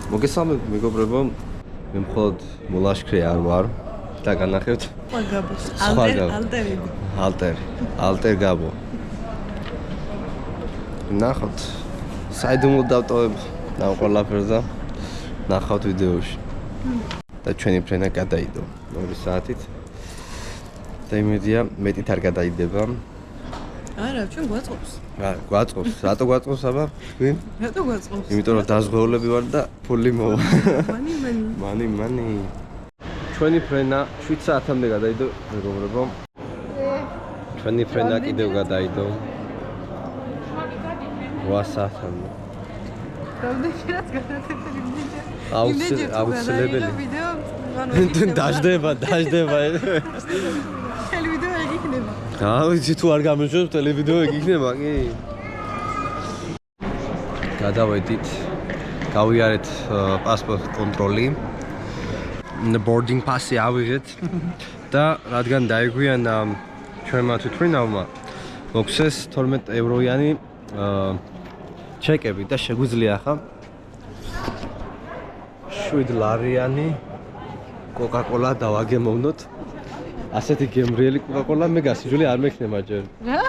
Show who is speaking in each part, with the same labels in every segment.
Speaker 1: მოგესალმებით მეგობრებო, მე მხოლოდ მოლაშქრე არ ვარ და განახევთ
Speaker 2: გაბოს.
Speaker 1: ალტერ გაბო. ნახოთ, საიდუმლო დავტოვებ ამ ყველაფერს და ნახავთ ვიდეოში. და ჩვენი ფრენა გადაიდო 2 საათით. და იმედია მეტით არ გადაიდება.
Speaker 2: არა, ჩვენ გვაწყობს.
Speaker 1: გვაწყობს. რატო გვაწყობს აბა? თქვენ?
Speaker 2: რატო გვაწყობს?
Speaker 1: იმიტომ რომ დაზღვეულები ვარ და ფული მოვა. მანი. ჩვენი ფრენა 7 საათამდე გადაიდო, მეგობრებო. ჩვენი ფრენა კიდევ გადაიდო 8 საათამდე.
Speaker 2: რამდენჯერაც გადაწერილი ვიდეო.
Speaker 1: აუცილებელი.
Speaker 2: ვიდეო,
Speaker 1: დაждდება.
Speaker 2: ხელი ვიდეო ეგ იქნება.
Speaker 1: ვიცი თუ არ გამიშვებს ტელევიდეო ეგ იქნება კი. გადავედით. გავიარეთ პასპორტ კონტროლი. boarding pass-ი ავიღეთ და რადგან დაიგვიანა ჩვენმა თვითმფრინავმა მოგვცეს 12 ევროიანი ჩეკები და შეგვიძლია ახლა 7 ლარიანი კოკა-კოლა დავაგემოვნოთ. ასეთი გემრიელი კოკა-კოლა მე გასიჯული არ მექნება ჯერ.
Speaker 2: რა?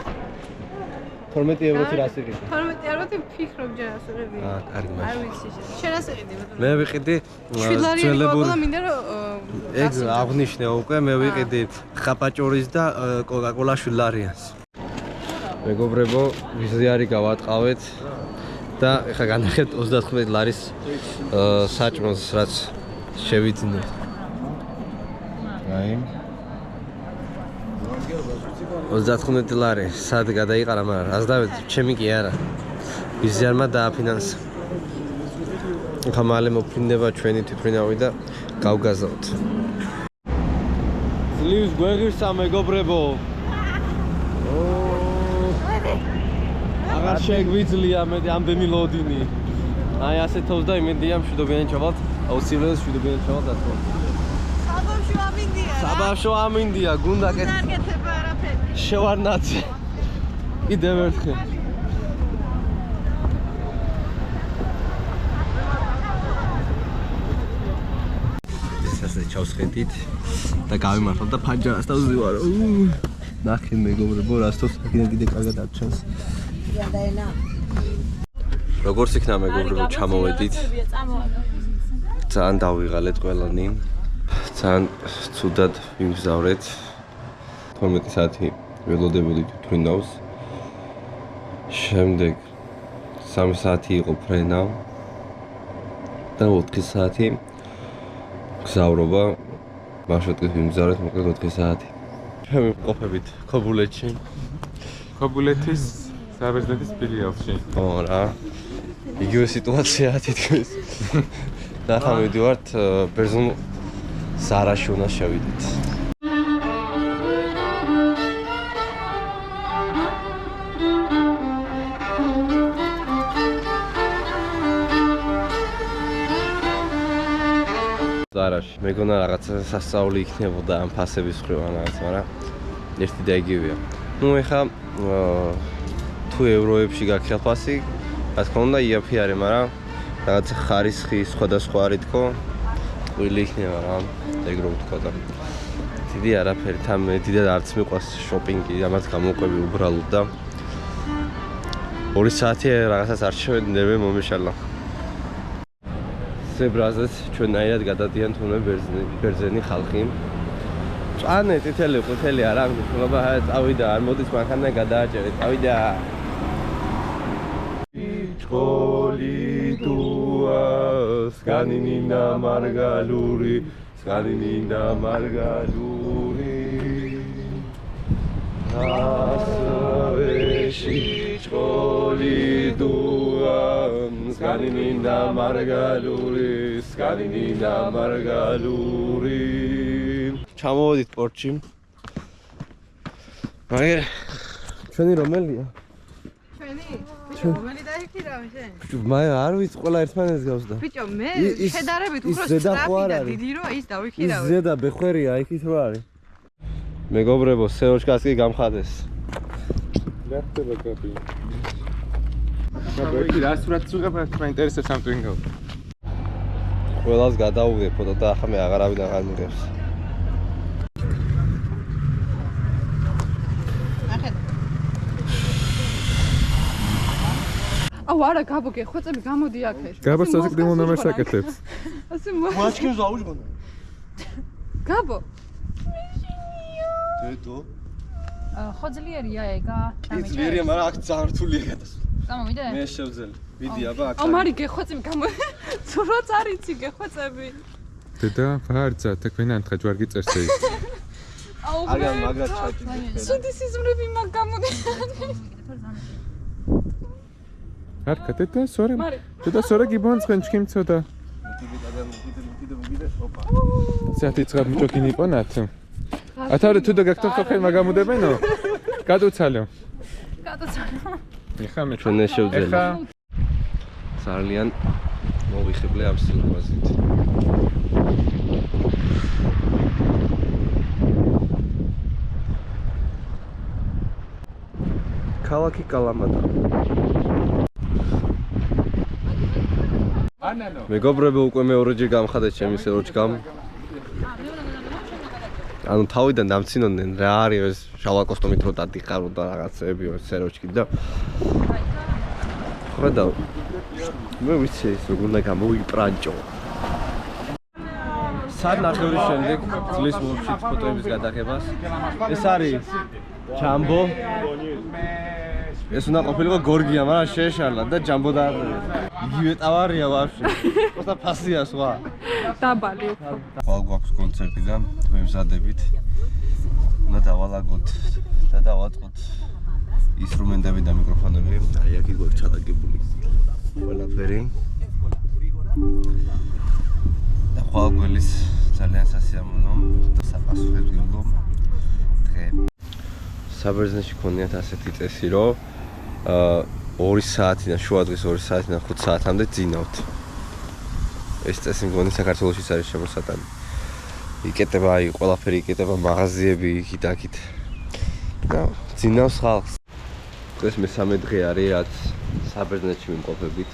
Speaker 1: 12 ევროთი რას იყიდი?
Speaker 2: 12 ევროთი ფიქრობ ჯერ ასე ყიდი.
Speaker 1: კარგი
Speaker 2: არ ვიცი. შენ ასე ყიდი ბატონო.
Speaker 1: მე ვიყიდი
Speaker 2: ძველებური მინდა რომ
Speaker 1: ეგ აღნიშნე უკვე მე ვიყიდი ხაპაჭორის და კოკა-კოლა 7 ლარიანს. მეგობრებო, ვიზიარი გავატყავეთ და ეხლა განახეთ 35 ლარის საჭმელს რაც შევიძინეთ. აი 35 ლარი სად გადაიყარა, მაგრამ რას დავედი, ჩემი კი არა. ვიზიარმა დააფინანსა. ახლა მალე მოფრინდება ჩვენი თვითმფრინავი და გავგაზავთ. ძლივს გვეღირსა მეგობრებო. აღარ შეგვიძლია მე ამდენი ლოდინი. აი ასე თავს და იმედია მშვიდობიანი ჩავალთ. აუცილებლად მშვიდობიანი ჩავალთ რა თქმა უნდა. საბავშვო ამინდია, გუნდა
Speaker 2: გაკეთება არაფერი.
Speaker 1: შევარნაცე. კიდევ ერთხელ. ესე ჩავსხედით და გავიმართოთ და ფანჯარას დავზივარო. ნახე მეგობრებო, რასთოს კიდე კარგად არჩენს.
Speaker 2: გადაენა.
Speaker 1: როგორც იქნა მეგობრებო, ჩამოვედით. ძალიან დავიღალეთ ყველანი. ძალიან ცუდად ვიმგზავრეთ. 12 საათი ველოდებული თვითმფრინავს. შემდეგ 3 საათი იყო ფრენა და 4 საათი გზავრობა. მარშრუტით ვიმგზავრეთ, მოკლედ 4 საათი. ჩემი ყოფებით ქობულეთში.
Speaker 3: ქობულეთის საბერძნეთის ფილიალში.
Speaker 1: ო რა. იგივე სიტუაციაა თითქმის. და ახლა მივდივართ ბერძნულ ზარაში უნდა შევიდეთ. ზარაში მეგონა რაღაცა სასწაული იქნებოდა ამ ფასების ხრივ ან რაღაც, მაგრამ ერთი და იგივეა. ნუ ეხა თუ ევროებში გაქრა ფასი, რა თქმა უნდა იაფი არის, მაგრამ რაღაცა ხარისხი სხვადასხვა არის თქო. ყველი იქნება რა, ეგ რო ვთქვა და დიდი არაფერი, თან მე დიდად არც მიყვარს შოპინგი, ამას გამოვყვები უბრალოდ და 2 საათი რაღაცას არ შევედი, ნერვე მომეშალა. ზებრაზეც ჩვენაირად გადადიან თუნე ბერძენი ხალხი. წანე ყვითელი არ აქვს მნიშვნელობა, წავიდა, არ მოდის მანქანა გადააჭერეთ, წავიდა. Ოლიდუა სკანინინა მარგალური ასვეში ოლიდუა სკანინინა მარგალური ჩამოვედით პორტში. მაგრამ ჩვენი რომელია?
Speaker 2: რომელი დაიქირავე შენ?
Speaker 1: მე არ ვიცი, ყველა ერთმანეთს გავსდა.
Speaker 2: ბიჭო, მე შედარებით უფრო სწრაფი და დიდი რო ის დავიქირავე.
Speaker 1: ზედა ბეხვერია, იქით რა არის? მეგობრებო, სეროჩკას კი გამხადეს.
Speaker 3: რა ხდება კაპი? რა ბერკი რა სურათს უღებ, რა ინტერესებს ამ ტვინგო.
Speaker 1: ყველას გადაუვიდე ფოტო და ახლა მე აღარავინ აღარ მიღებს.
Speaker 2: აუ არა გაბო გეხვეწები გამოდი აქ.
Speaker 4: გაბო სასიკვდილო ნომერს აკეთებს.
Speaker 2: ასე
Speaker 5: Мачкин заужгон.
Speaker 2: გაბო
Speaker 5: დედო.
Speaker 6: ხო ძლიერია ეგა.
Speaker 5: ძლიერია, მაგრამ აქ ძალიან რთულია გადას.
Speaker 6: გამოვიდე?
Speaker 5: მე შევძელი. ვიდი აბა აქ.
Speaker 2: აუ მარი გეხვეწები გამო ცურვა წარიცი გეხვეწები.
Speaker 4: დედა ვარძა თქვენანთხა ჯვარგი წერსეი.
Speaker 2: აუ
Speaker 5: აგან მაგრა ჩაჭი.
Speaker 2: სუდი სიზმრები მაგ გამოდი.
Speaker 4: არქა დედა სორე. დედა სორე გიბონცხენ ჩქიმცოდა.
Speaker 5: ოპა.
Speaker 4: ზათი ცხად მიჭოკინი პონათ. ათარე თუ და გაქთან ხელ მაგამუდებენო? გადუცალო.
Speaker 2: გადაცალო.
Speaker 4: ეხა მე
Speaker 1: ჩვენ ეს შევძელი.
Speaker 4: ეხა
Speaker 1: ძალიან მოვიხიბლე ამ სილამაზით. ქალაქი კალამატა. მეგობრებო, უკვე მეორეჯერ გამხადეთ ჩემი სეროჩკამ. ანუ თავიდან დამცინოდნენ რა არის ეს შავა კოსტუმით რო დადიყარო და რაღაცები სეროჩკი და ხედავ მე ვიცი ეს როგორ უნდა გამოვიპრანჭო. სანახევრის შემდეგ ძლის ვორკშოპ ფოტოების გადაღებას. ეს არის ჯამბო. ეს უნდა ყოფილიყო გორგია, მაგრამ შეეშალა და ჯამბო და იგივე ტავარია ვაფშე. просто ფასია სხვა.
Speaker 2: დაბალი.
Speaker 1: ხვალ გვაქვს კონცერტი და ვემზადებით. უნდა დავალაგოთ და დავაწყოთ ინსტრუმენტები და მიკროფონები. აი აქ გვაქვს ჩადაგებული ყველაფერი. და ხვალ გველის ძალიან სასიამოვნო და საპასუხისმგებლო დღე. საბერძნეთში ქონიათ ასეთი წესი, რომ 2 საათიდან შუადღის 2 საათიდან 5 საათამდე ძინავთ. ეს წესი მგონი საქართველოშიც არის შემოსატანი. იკეტება აი ყველაფერი იკეტება მაღაზიები იქით აქით. და ძინავს ხალხს. ეს მესამე დღე არის რაც საბერძნეთში ვიმყოფებით.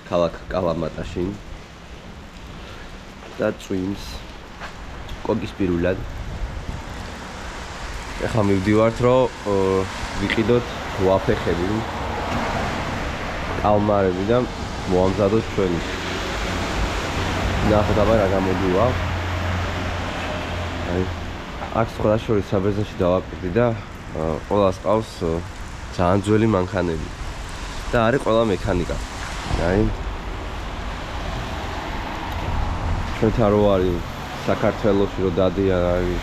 Speaker 1: ქალაქ კალამატაში. და წვიმს კოგისპირულად. ეხლა მივდივართ რომ ვიყიდოთ ვაფეხები. კალმარები და მოამზადოთ ჩვენი. ნახოთ აბა რა გამოდივა. აი აქ სხვა შორის საბერძნეთში დავაკვირდი და ყველას ყავს ძალიან ძველი მანქანები. და არის ყველა მექანიკა. აი ჩვენთან რო არის საქართველოში რო დადიან არის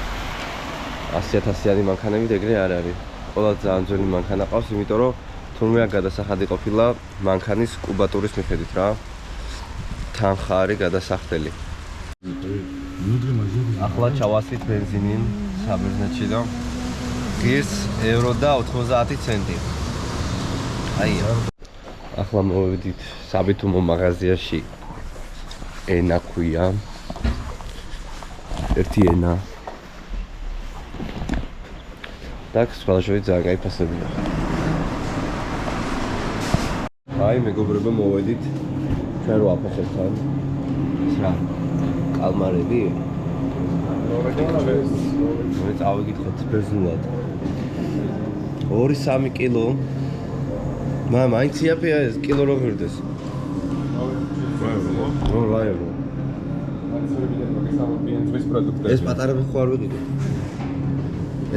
Speaker 1: 100,000-იანი მანქანები ეგრე არ არის. ყველა ძალიან ძველი მანქანა ყავს, იმიტომ რომ თურმე აქ გადასახადი ყოფილა მანქანის კუბატურის მიხედვით რა. თანხა არის გადასახდელი. ახლა ჩავასვით ბენზინი საბერძნეთში და ღირს ევრო და 90 ცენტი. აი ახლა მოვედით საბითუმო მაღაზიაში. ენა ქვია. ერთი ენა. და სხვადასხვა ძალიან კაი ფასებია. აი მეგობრებო მოვედით ჩვენ რო აფეხებთან. ეს რა? კალმარები? მე წავიგითხოთ ბეზნულად. 2-3 კილო. მაინც იაფია ეს კილო რო ღირდეს. რა ერო. ეს პატარები ხო არ ვიყიდე?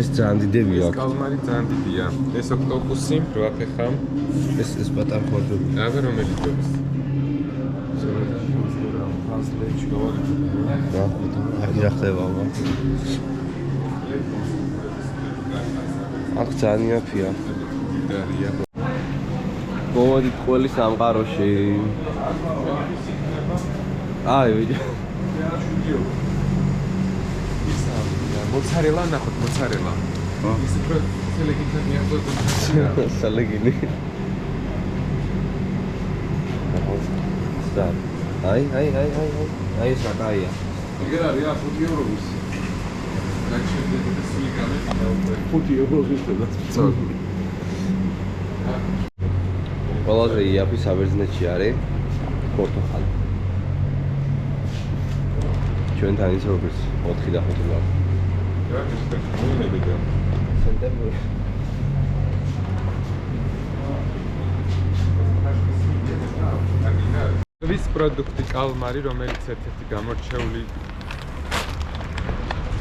Speaker 1: ეს ძალიან დიდებია.
Speaker 4: ეს კალმარი ძალიან დიდია. ეს ოქტოპუსი რო აფეხა.
Speaker 1: ეს პატარ ხო არ ვიყიდე?
Speaker 4: აბა რომელი ჯობს?
Speaker 1: აი რა ხდება აბა. აქ ძალიან იაფია.
Speaker 4: დარია.
Speaker 1: მოვედით ყველის სამყაროში. აი ვიდი.
Speaker 4: მოცარელა ნახოთ მოცარელა. ის უფრო სელეგინთან მიახლოებით.
Speaker 1: სელეგინი. აი ეს რა კაია.
Speaker 3: ეგერ არის 5 ევროის. გაჩერდება სულიკამე.
Speaker 1: 5 ევროის და ყველაზე იაფი საბერძნეთში არის პორტოხალი. ჩვენთან ის როგორც 4 და 5 ლარი.
Speaker 4: რა ის პეტროლები და
Speaker 1: სენტები.
Speaker 4: ვის პროდუქტი კალმარი, რომელიც ერთ-ერთი გამორჩეული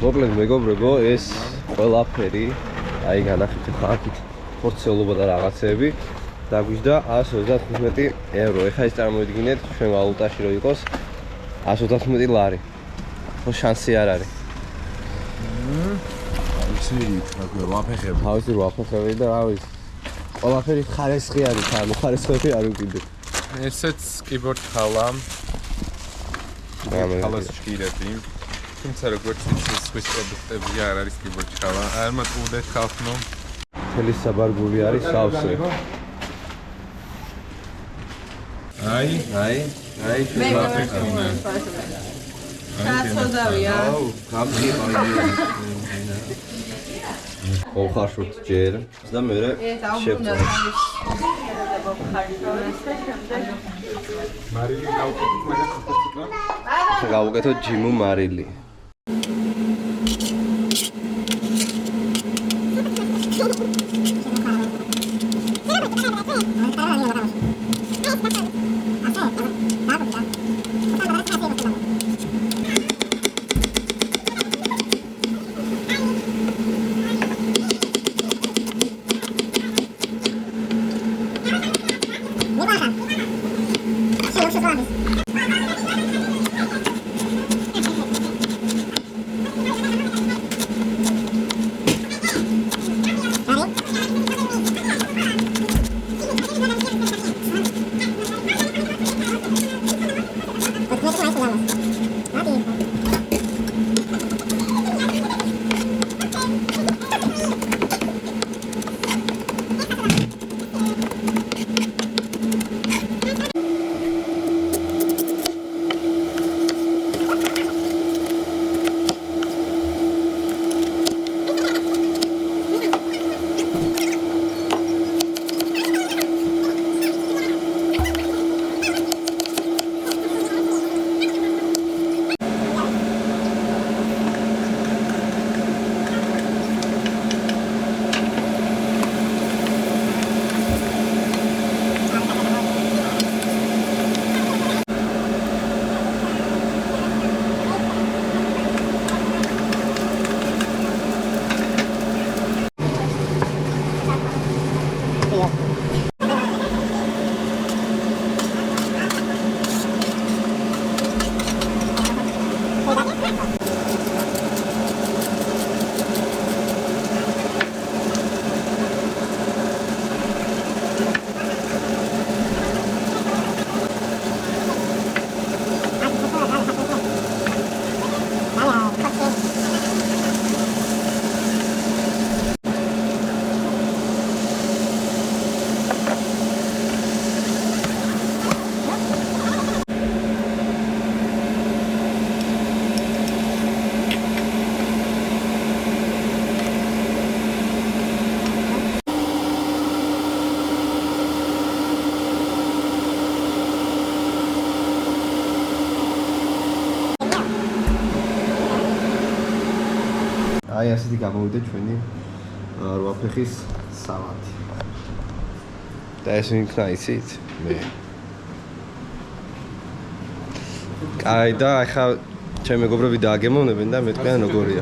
Speaker 1: მოკლედ მეგობრებო, ეს ყველაფერი, აი განახილეთ ხალხით პორციულობა და რაღაცეები დაგვიჯდა 135 ევრო. ეხლა ის წარმოიდგინეთ ჩვენ ვალუტაში რო იყოს 135 ლარი. ხო შანსი არ არის.
Speaker 5: ვაფეხები.
Speaker 1: თავისი ვაფეხები და რა ვიცი. ყველაფერი ხარესხი არის, ანუ ხარესხები არ უკიდე.
Speaker 4: ესეც კიბორდ ხალა.
Speaker 1: რამე.
Speaker 4: ხალას ჭირები. თუმცა როგორც იცი სვის პროდუქტები არ არის კიბორდ ხალა. არ მოწუდეთ ხალხნო.
Speaker 1: თელი საბარგული არის სავსე.
Speaker 4: აი
Speaker 2: მე გავაკეთე. კაცოდავია.
Speaker 1: ოხაშოთ ჯერ და მე შეფო.
Speaker 4: მარილი გავუკეთეთ მაგრამ ხოთო.
Speaker 1: გავუკეთოთ ჯიმუ მარილი. აი ასეთი გამოვიდა ჩვენი რვაფეხის სალატი. და ეს ვინქნა იცით? მე. კაი და ახლა ჩემი მეგობრები დააგემოვნებენ და მეტყვიან როგორია.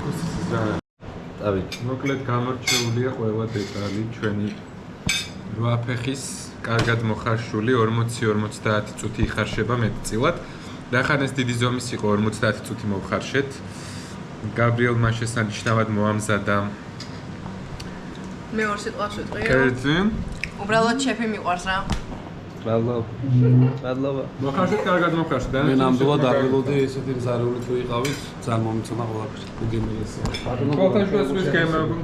Speaker 1: დავით,
Speaker 4: მოკლედ გამორჩეულია ყველა დეტალი ჩვენი რვაფეხის კარგად მოხარშული 40-50 წუთი იხარშება მეტწილად. და ხან ეს დიდი ზომის იყო 50 წუთი მოვხარშეთ. გაბრიელმა შესანიშნავად მოამზადა
Speaker 2: მე ორ სიტყვას ვიტყვი.
Speaker 4: კერძი.
Speaker 2: უბრალოდ შეფი მიყვარს რა.
Speaker 1: მადლობა.
Speaker 4: მოხარშეთ კარგად მოხარშეთ და
Speaker 7: მე ნამდვილად არ ველოდი ესეთი მზარეული თუ იყავით, ძალიან მომეწონა ყველაფერი. უგემრიელია.
Speaker 4: კვალიტაშუა ზღვის გემები.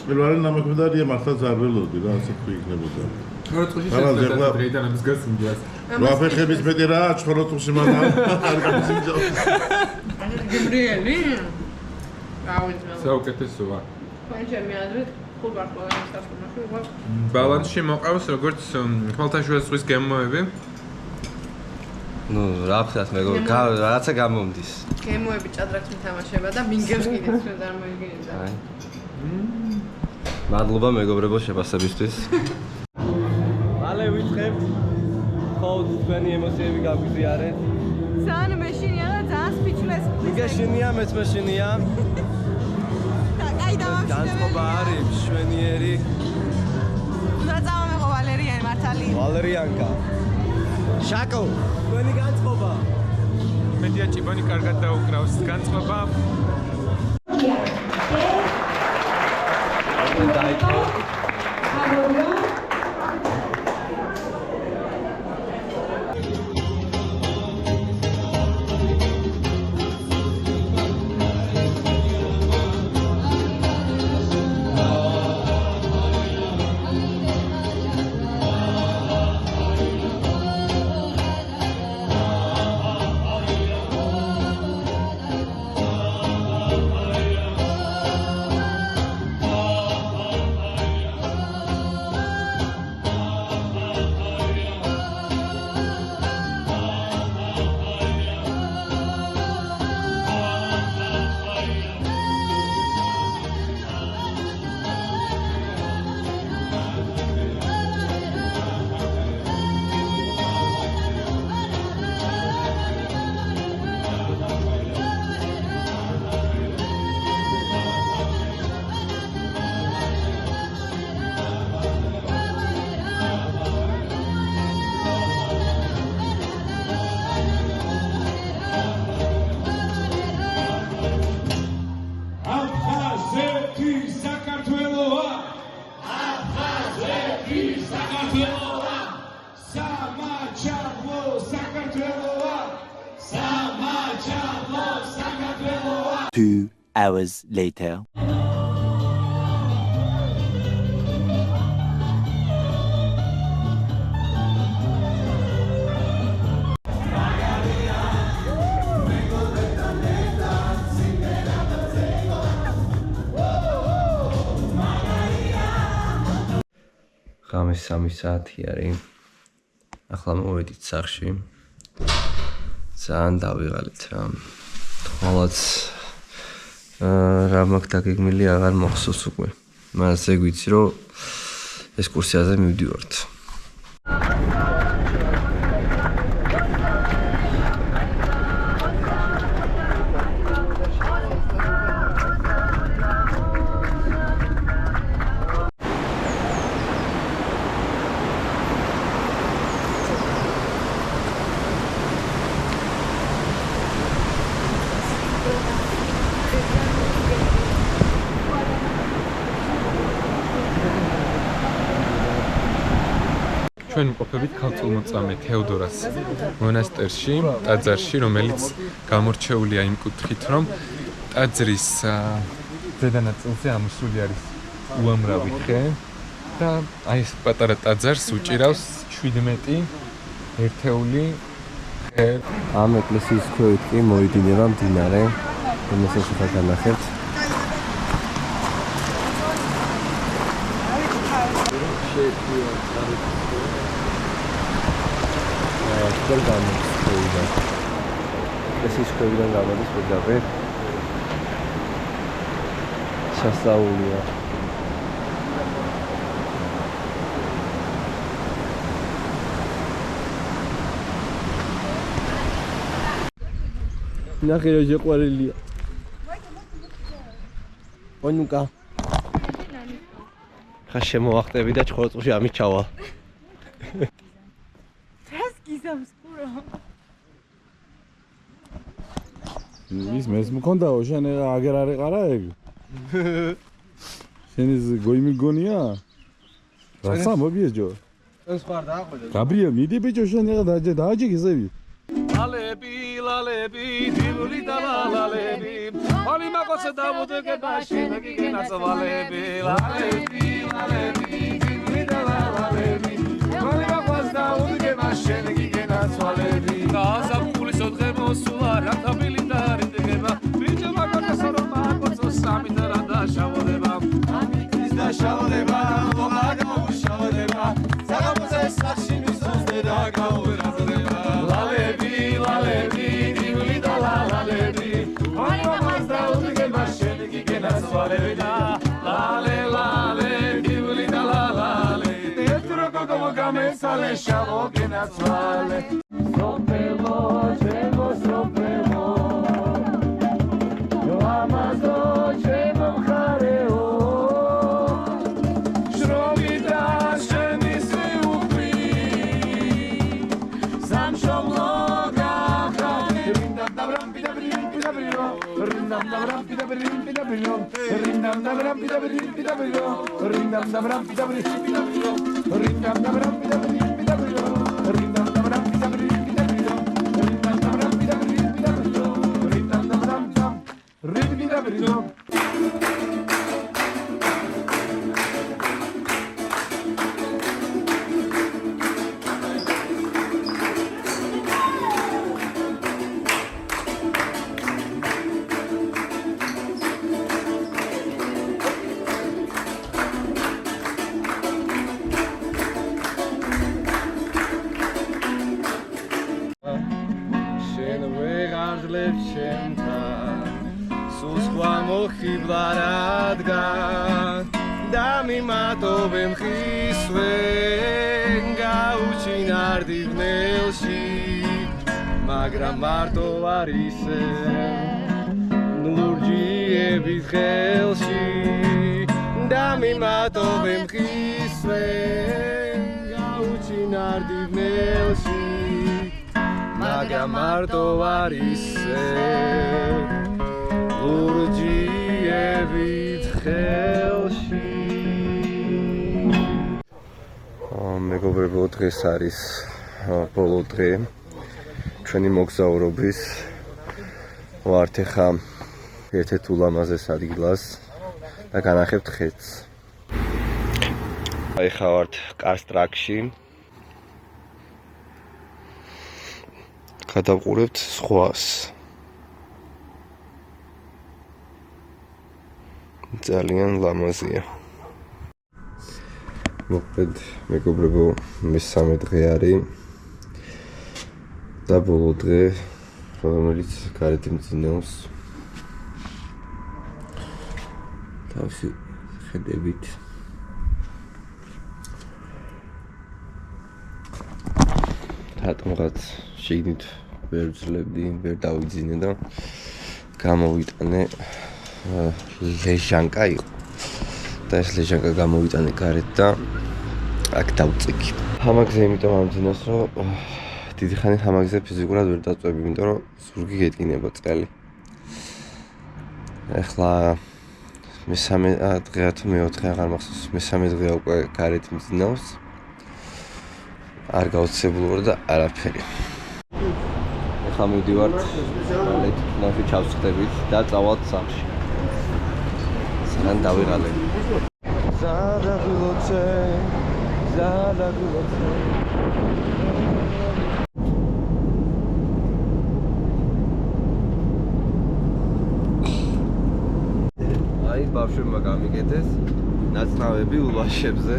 Speaker 8: პირველი ნამოქმედია მართლაც არ ველოდი რა, ასე თქვი იქნებოდა.
Speaker 4: როცა შეიძლება დღეიდან ამის გასინჯას.
Speaker 8: ვაფეხების მეტი რა, ჩხოროთუში მანა არ გამიზინჯავს.
Speaker 2: გემრიელი? გავიძმე.
Speaker 4: საუკეთესოა.
Speaker 2: თქვენ ჩემი აზრით ხუბარ ყველას დასკვნაში უკვე
Speaker 4: ბალანსში მოყავს როგორც ხვალთაშუა ზღვის გემოები.
Speaker 1: ნუ რა ვხდათ მეგობრო, რაღაცა გამომდის.
Speaker 2: გემოები ჭადრაკს მითამაშება და მინგებს კიდეც მე წარმოიგინებდა.
Speaker 1: მადლობა მეგობრებო შეფასებისთვის. მალე ვიწყებ. ხოლმე თქვენი ემოციები გაგვიზიარეთ.
Speaker 2: ძალიან მეშინია და ძალიან სპიჩლეს.
Speaker 1: მიგეშინია, მეც მეშინია.
Speaker 2: და კაი დავამშვიდებელი.
Speaker 1: განწყობა არის მშვენიერი.
Speaker 2: უნდა წავამეყო ვალერიანი მართალი.
Speaker 1: ვალერიანკა. შაკო, თქვენი განწყობა.
Speaker 4: მედია ჭიბანი კარგად დაუკრავს განწყობა.
Speaker 1: დაიწყო.
Speaker 9: Two hours later.
Speaker 1: ღამის 3 საათი არის. ახლა მოვედით სახლში. ძალიან დავიღალეთ რა. თვალაც რა მაქვს დაგეგმილი აღარ მოხსოვს უკვე. მას ეგ ვიცი რომ ესკურსიაზე მივდივართ.
Speaker 4: ჩვენ ვყოფებით ქალწულმოწამე თეოდორას მონასტერში, ტაძარში, რომელიც გამორჩეულია იმ კუთხით, რომ ტაძრის ზედანაწილზე ამოსული არის უამრავი ხე და აი ეს პატარა ტაძარს უჭირავს 17 ერთეული ხე.
Speaker 1: ამ ეკლესიის ქვევით კი მოიდინება მდინარე, რომელსაც ახლა განახებთ. ეს გამოდის. ეს ქვევიდან გამოდის პირდაპირ. სასაულია. ნახე რა შეყვარელია. ონუკა. ხა შემოახტები და ჩხორწყლში ამიჩავა.
Speaker 8: ის მეს მქონდაო შენ აგერ არ ეყარა ეგ შენ ის გოიმიგონია რაცა მობიეჯო
Speaker 1: ეს ხარ დააყოლე
Speaker 8: გაბრიელ მიდი ბიჭო შენ დააჯი გიზები
Speaker 7: ლალები დილული და ლალები ალი მაგოც დავუდგე ბაშენ გიგენაც ვალები ლალები დილული და ლალები ალი მაგოც დავუდგე ბაშენ გიგენაც ვალები გაზაფხულის ოთხე მოსულა რათაბილი დარიდგება ბიჭო მაგოც რომ მაგოც სამი და დაშავდება ამის დაშავდება ლომაგო შავდება საგამოზე სახში მისოს და გაუერთდება ლალები თვალე შავო გენაცვალე სოფელო ჩემო სოფელო ამაზო ჩემო მხარეო შრომიდა შენი სიუხვი სამშობლო გახარ რინდამ დაბრამ პიდაბრიმ პიდაბრიო რინდამ დაბრამ პიდაბრიმ პიდაბრიო რინდამ დაბრამ პიდაბრიმ პიდაბრიო რინდამ დაბრამ პიდაბრიმ პიდაბრიო რინდამ დაბრამ პიდაბრიმ პიდაბრიო რინდამ დაბრამ პიდაბრიმ პიდაბრიო რინდამ დაბრამ პიდაბრიმ პიდაბრიო რინდამ დაბრამ პიდაბრიო
Speaker 1: შენ ვეღარ ძლებ ჩემთან სულ სხვა მოხიბლა რადგან და მიმატობე მხისვენ გაუჩინარდი ვნელში მაგრამ მარტო არ ისე ლურჯიებით ხელში და მიმატობე მხისვენ გაუჩინარდი ვნელში მაგრამ მარტო არ ისე ლურჯიებით ხელში მეგობრებო დღეს არის ბოლო დღე ჩვენი მოგზაურობის ვართ ახლა ერთ-ერთ ულამაზეს ადგილას და განახებთ ხედს ახლა ვართ კარსტრაკში გადავყურებთ სხვას ძალიან ლამაზია მოკლედ მეგობრებო მესამე დღე არის და ბოლო დღე რომელიც გარეთ მძინავს თავისი ხედებით რატომღაც შიგნით ვერ ვძლებდი, ვერ დავიძინე და გამოვიტანე ლეჟანკა იყო და ეს ლეჟანკა გამოვიტანე გარეთ და აქ დავწიკი. ჰამაგზე იმიტომ ამძინოს, რომ დიდი ხანი ჰამაგზე ფიზიკურად ვერ დაწვევი, იმიტომ რომ ზურგი გეტკინება წელი. ეხლა მესამე დღეა თუ მეოთხე აღარ მახსოვს, მესამე დღეა უკვე გარეთ მძინავს. არ გაუცებულ ვარ და არაფერი. ეხლა მივდივართ ლეთქნაში ჩავსხდებით და წავალთ სახლში. სანამ დავიღალებ. ზადაგულოცე აი ბავშვებმა გამიგეთეს ნაცნავები ულვაშებზე.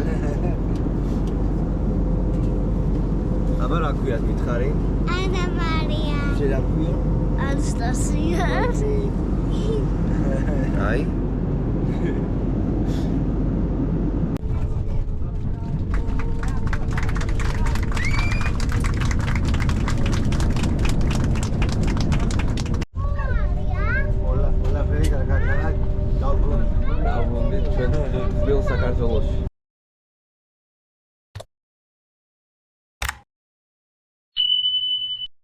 Speaker 1: აბა რა ქვიათ მითხარი?
Speaker 10: ანა მარია.
Speaker 1: შენ რა ქვია?
Speaker 10: ანასტასია.
Speaker 1: აი Hola, Federica, davrundet ჩვენ ძველ საქართველოში.